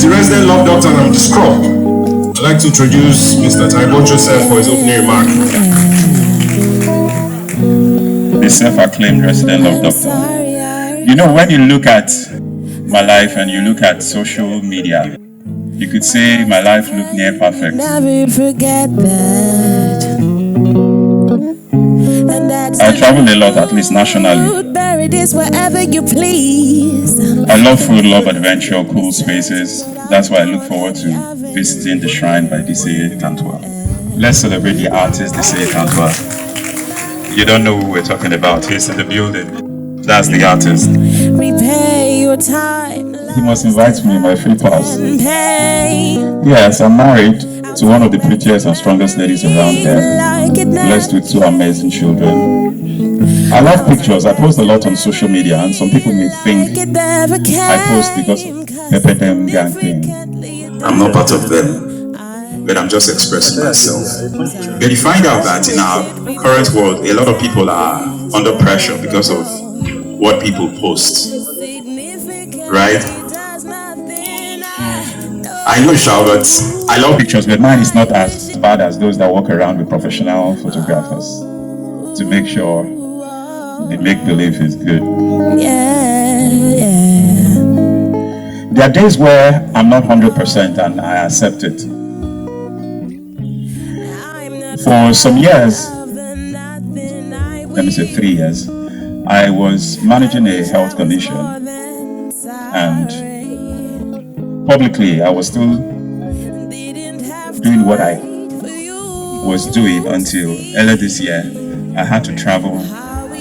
He's the resident love doctor and the scrub. I'd like to introduce Mr. Taribo Joseph for his opening remark. The self-acclaimed resident love doctor. You know, when you look at my life and you look at social media, you could say my life looked near perfect. Never forget that. I travel a lot, at least nationally. Bury this wherever you please. I love food, love adventure, cool spaces. That's why I look forward to visiting the shrine by DCA Cantwell. Let's celebrate the artist DCA Cantwell. You don't know who we're talking about. He's in the building. That's the artist. Repay your time. He must invite me in my free class. Yes, I'm married to one of the prettiest and strongest ladies around here. Blessed with two amazing children. I love pictures. I post a lot on social media, and some people may think I post because of Pepe Dem gang thing. I'm not part of them, but I'm just expressing myself. But you find out that in our current world, a lot of people are under pressure because of what people post, right? I know, Charlotte, I love pictures, but mine is not as bad as those that walk around with professional photographers to make sure the make-believe is good. There are days where I'm not 100% and I accept it. For some years, let me say 3 years, I was managing a health condition, and publicly I was still doing what I was doing until earlier this year. I had to travel.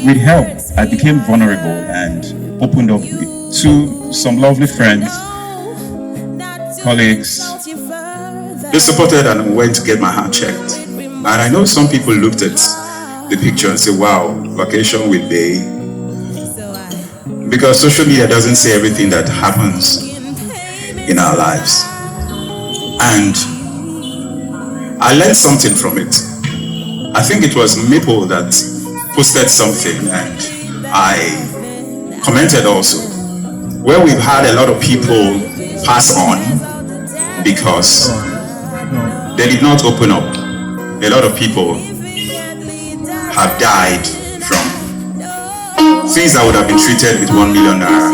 With help, I became vulnerable and opened up to some lovely friends, colleagues. They supported and went to get my heart checked. And I know some people looked at the picture and said, wow, vacation with Bay. Because social media doesn't say everything that happens in our lives. And I learned something from it. I think it was Maple that posted something, and I commented also, where we've had a lot of people pass on because they did not open up. A lot of people have died from things that would have been treated with 1 million naira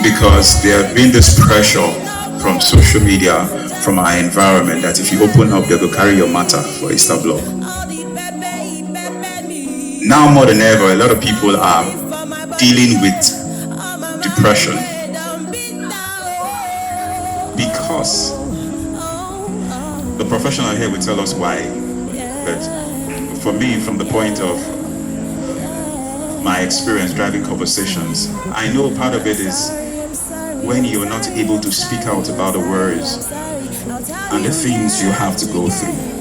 because there had been this pressure from social media, from our environment, that if you open up, they will carry your matter for Insta blog. Now more than ever, a lot of people are dealing with depression because the professional here will tell us why. But for me, from the point of my experience driving conversations, I know part of it is when you're not able to speak out about the worries and the things you have to go through.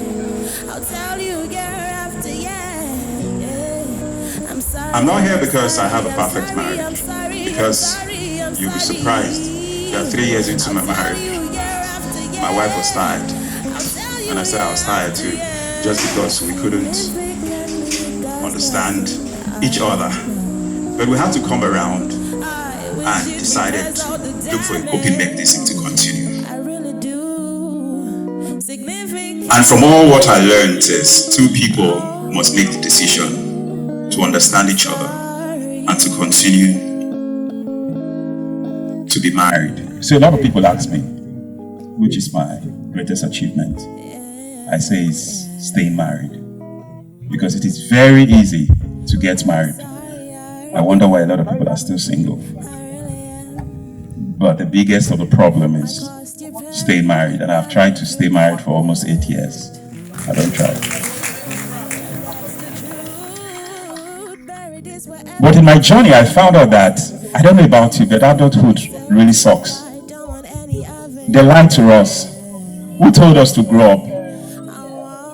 I'm not here because I have a perfect marriage, because you'll be surprised that 3 years into my marriage, my wife was tired, and I said I was tired too, just because we couldn't understand each other. But we had to come around and decided to look for a coping mechanism to continue. And from all what I learned is 2 people must make the decision to understand each other and to continue to be married. So a lot of people ask me, which is my greatest achievement? I say it's staying married, because it is very easy to get married. I wonder why a lot of people are still single. But the biggest of the problem is staying married, and I've tried to stay married for almost 8 years. I don't try. But in my journey, I found out that, I don't know about you, but adulthood really sucks. They lied to us. Who told us to grow up?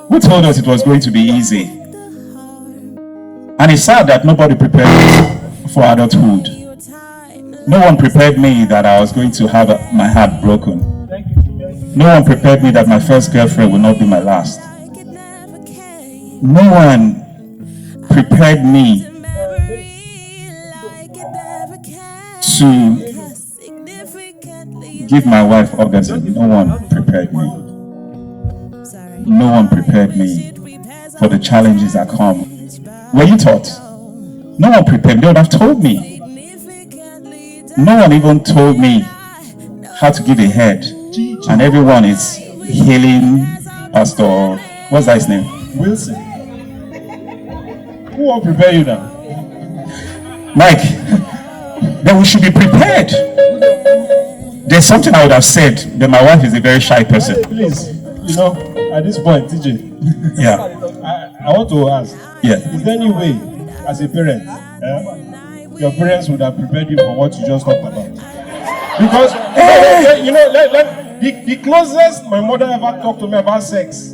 Who told us it was going to be easy? And it's sad that nobody prepared me for adulthood. No one prepared me that I was going to have my heart broken. No one prepared me that my first girlfriend would not be my last. No one prepared me to give my wife orgasm. No one prepared me. No one prepared me for the challenges that come. Were you taught? No one prepared me. They would have told me. No one even told me how to give a head. And everyone is healing Pastor, what's that his name? Wilson. Who will prepare you now? Mike, then we should be prepared. There's something I would have said, but my wife is a very shy person. Please, at this point, TJ, Yeah. I want to ask, Yeah. is there any way, as a parent, your parents would have prepared you for what you just talked about? Because, the closest my mother ever talked to me about sex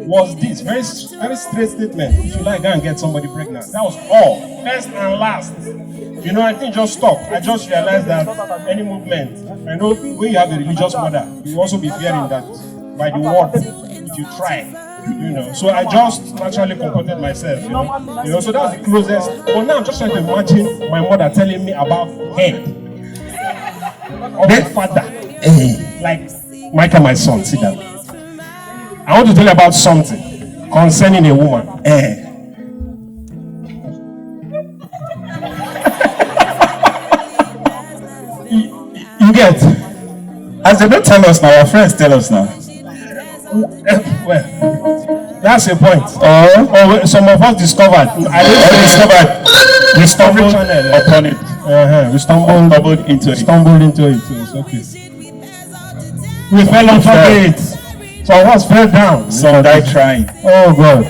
was this very, very straight statement: if you like, go and get somebody pregnant. That was all, first and last. I didn't just stop. I just realized that any movement, I know when you have a religious mother, you also be fearing that by the word, if you try, So I just naturally comported myself, So that's the closest. But now I'm just trying to imagine my mother telling me about head of the father. Like, Michael, my son, sit down. I want to tell you about something concerning a woman. You get? As they don't tell us now, our friends tell us now. Well, that's a point. Or some of us discovered. We stumbled channel, upon it. We stumbled into it. It's okay. We fell on top of it. So I was fell down. Some died trying. Oh God.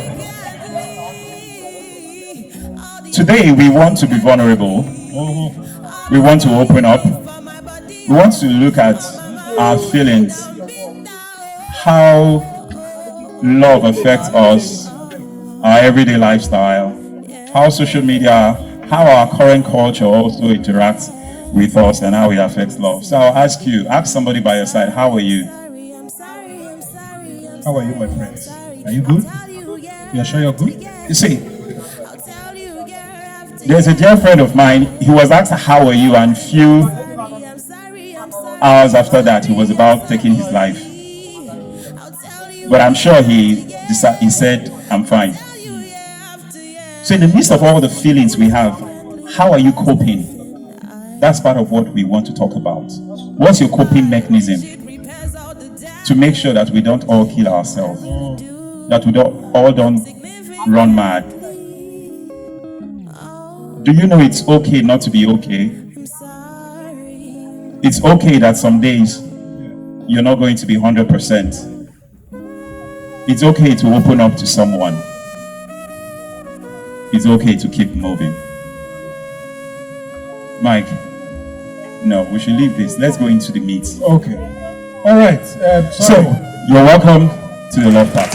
Today we want to be vulnerable. We want to open up. We want to look at our feelings, how love affects us, our everyday lifestyle, how social media, how our current culture also interacts with us and how it affects love. So I'll ask somebody by your side, how are you? How are you, my friends? Are you good? You're sure you're good? You see, there's a dear friend of mine, he was asked, how are you? And few hours after that, he was about taking his life. But I'm sure he said, I'm fine. So in the midst of all the feelings we have, how are you coping? That's part of what we want to talk about. What's your coping mechanism to make sure that we don't all kill ourselves, that we don't run mad? Do you know it's okay not to be okay? It's okay that some days you're not going to be 100%. It's okay to open up to someone. It's okay to keep moving. Mike, no, we should leave this. Let's go into the meat. Okay. All right. So, you're welcome to the Love Park.